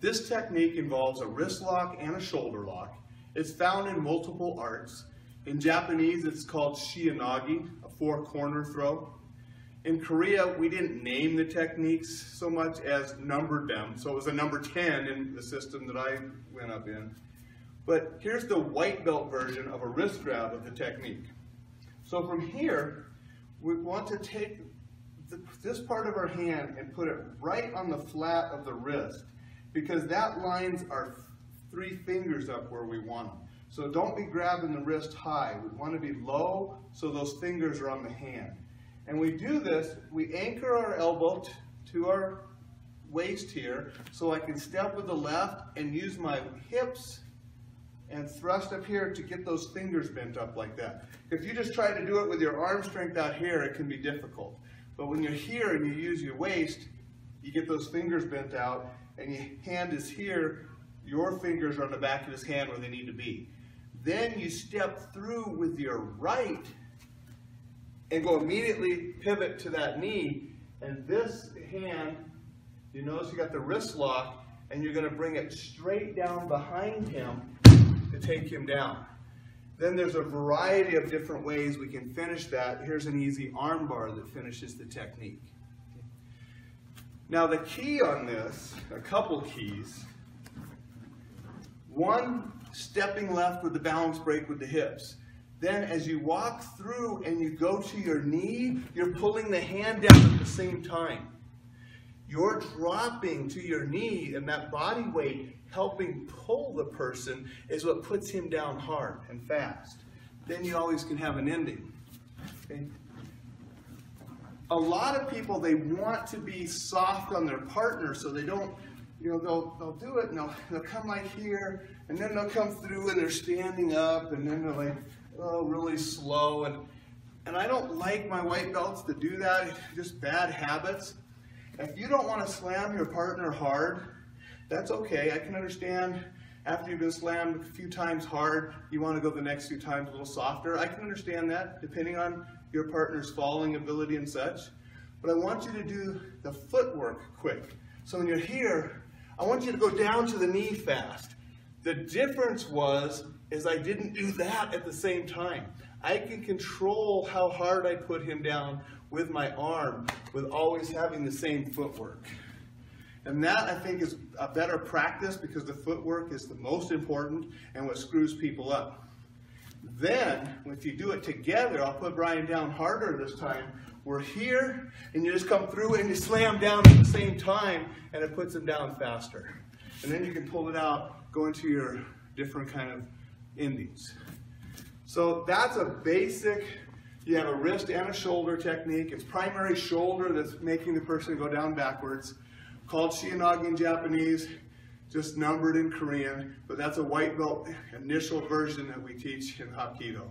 This technique involves a wrist lock and a shoulder lock. It's found in multiple arts. In Japanese, it's called Shionage, a four-corner throw. In Korea, we didn't name the techniques so much as numbered them. So it was a number 10 in the system that I went up in. But here's the white belt version of a wrist grab of the technique. So from here, we want to take this part of our hand and put it right on the flat of the wrist, because that lines our 3 fingers up where we want them. So don't be grabbing the wrist high. We want to be low so those fingers are on the hand. And we do this, we anchor our elbow to our waist here, so I can step with the left and use my hips and thrust up here to get those fingers bent up like that. If you just try to do it with your arm strength out here, it can be difficult. But when you're here and you use your waist, you get those fingers bent out, and your hand is here, your fingers are on the back of his hand where they need to be. Then you step through with your right and go immediately pivot to that knee, and this hand, you notice you got the wrist lock, and you're going to bring it straight down behind him to take him down. Then there's a variety of different ways we can finish that. Here's an easy arm bar that finishes the technique. Now the key on this, a couple keys. One, stepping left with the balance break with the hips. Then as you walk through and you go to your knee, you're pulling the hand down at the same time. You're dropping to your knee, and that body weight helping pull the person is what puts him down hard and fast. Then you always can have an ending. Okay? A lot of people, they want to be soft on their partner, so they don't, they'll do it, and they'll come like here, and then they'll come through and they're standing up, and then they're like, oh, really slow. And I don't like my white belts to do that. It's just bad habits. If you don't want to slam your partner hard, that's okay. I can understand after you've been slammed a few times hard, you want to go the next few times a little softer. I can understand that, depending on your partner's falling ability and such. But I want you to do the footwork quick. So when you're here, I want you to go down to the knee fast. The difference is I didn't do that at the same time. I can control how hard I put him down with my arm, with always having the same footwork. And that, I think, is a better practice, because the footwork is the most important and what screws people up. Then, if you do it together, I'll put Brian down harder this time. We're here, and you just come through and you slam down at the same time, and it puts him down faster. And then you can pull it out, go into your different kind of endings. So that's a basic, you have a wrist and a shoulder technique. It's primary shoulder that's making the person go down backwards, called Shionage in Japanese, just numbered in Korean, but that's a white belt initial version that we teach in Hapkido.